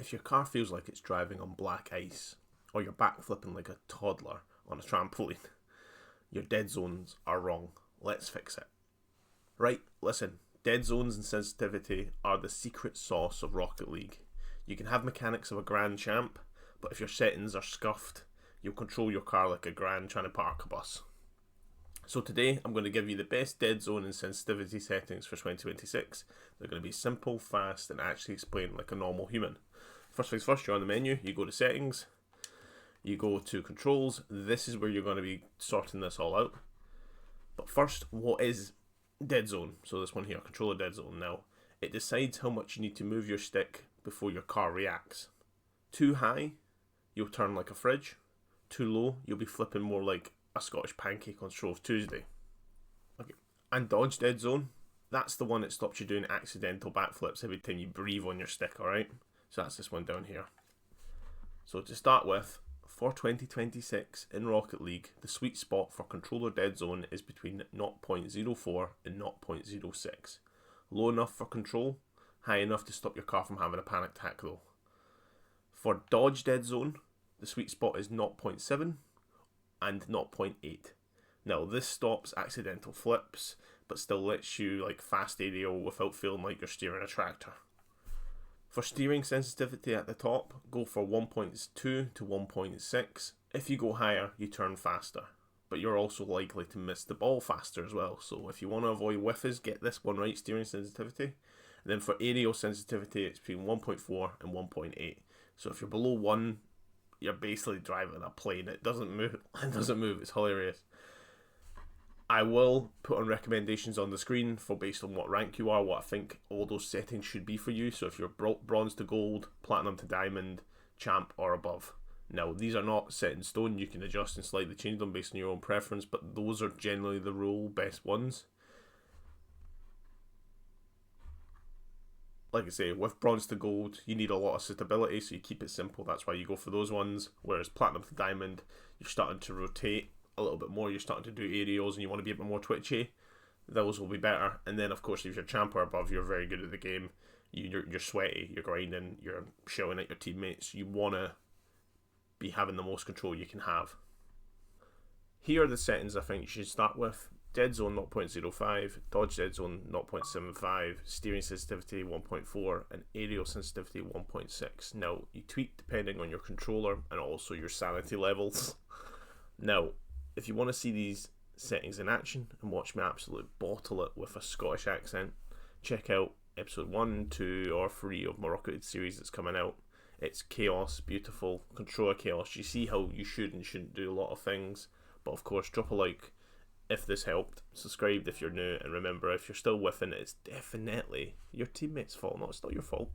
If your car feels like it's driving on black ice, or you're backflipping like a toddler on a trampoline, your dead zones are wrong. Let's fix it. Right, listen, dead zones and sensitivity are the secret sauce of Rocket League. You can have mechanics of a grand champ, but if your settings are scuffed, you'll control your car like a gran trying to park a bus. So today, I'm going to give you the best dead zone and sensitivity settings for 2026. They're going to be simple, fast, and actually explained like a normal human. First things first, you're on the menu, you go to settings, you go to controls. This is where you're going to be sorting this all out. But first, what is dead zone? So this one here, controller dead zone. Now, it decides how much you need to move your stick before your car reacts. Too high, you'll turn like a fridge. Too low, you'll be flipping more like a Scottish pancake on Shrove Tuesday. Okay. And Dodge Dead Zone, that's the one that stops you doing accidental backflips every time you breathe on your stick, alright? So that's this one down here. So to start with, for 2026 in Rocket League, the sweet spot for controller dead zone is between 0.04 and 0.06. Low enough for control, high enough to stop your car from having a panic attack though. For Dodge Dead Zone, the sweet spot is 0.7 and 0.8. Now this stops accidental flips, but still lets you like fast aerial without feeling like you're steering a tractor. For steering sensitivity at the top, go for 1.2 to 1.6. If you go higher, you turn faster, but you're also likely to miss the ball faster as well. So if you want to avoid whiffs, get this one right, steering sensitivity. And then for aerial sensitivity, it's between 1.4 and 1.8. So if you're below 1, you're basically driving a plane. It doesn't move. It doesn't move. It's hilarious. I will put on recommendations on the screen for based on what rank you are, what I think all those settings should be for you. So if you're bronze to gold, platinum to diamond, champ or above. Now, these are not set in stone. You can adjust and slightly change them based on your own preference, but those are generally the rule best ones. Like I say, with bronze to gold, you need a lot of stability, so you keep it simple. That's why you go for those ones. Whereas platinum to diamond, you're starting to rotate a little bit more. You're starting to do aerials and you want to be a bit more twitchy. Those will be better. And then, of course, if you're champ or above, you're very good at the game. You're sweaty, you're grinding, you're shouting at your teammates. You want to be having the most control you can have. Here are the settings I think you should start with. Dead Zone 0.05, Dodge Dead Zone 0.75, Steering Sensitivity 1.4, and Aerial Sensitivity 1.6. Now, you tweak depending on your controller and also your sanity levels. Now, if you want to see these settings in action and watch me absolutely bottle it with a Scottish accent, check out episode 1, 2, or 3 of my Rocket League series that's coming out. It's chaos, beautiful, controller chaos. You see how you should and shouldn't do a lot of things, but of course, drop a like if this helped, subscribe if you're new, and remember, if you're still whiffing, it's definitely your teammates' fault, it's not your fault.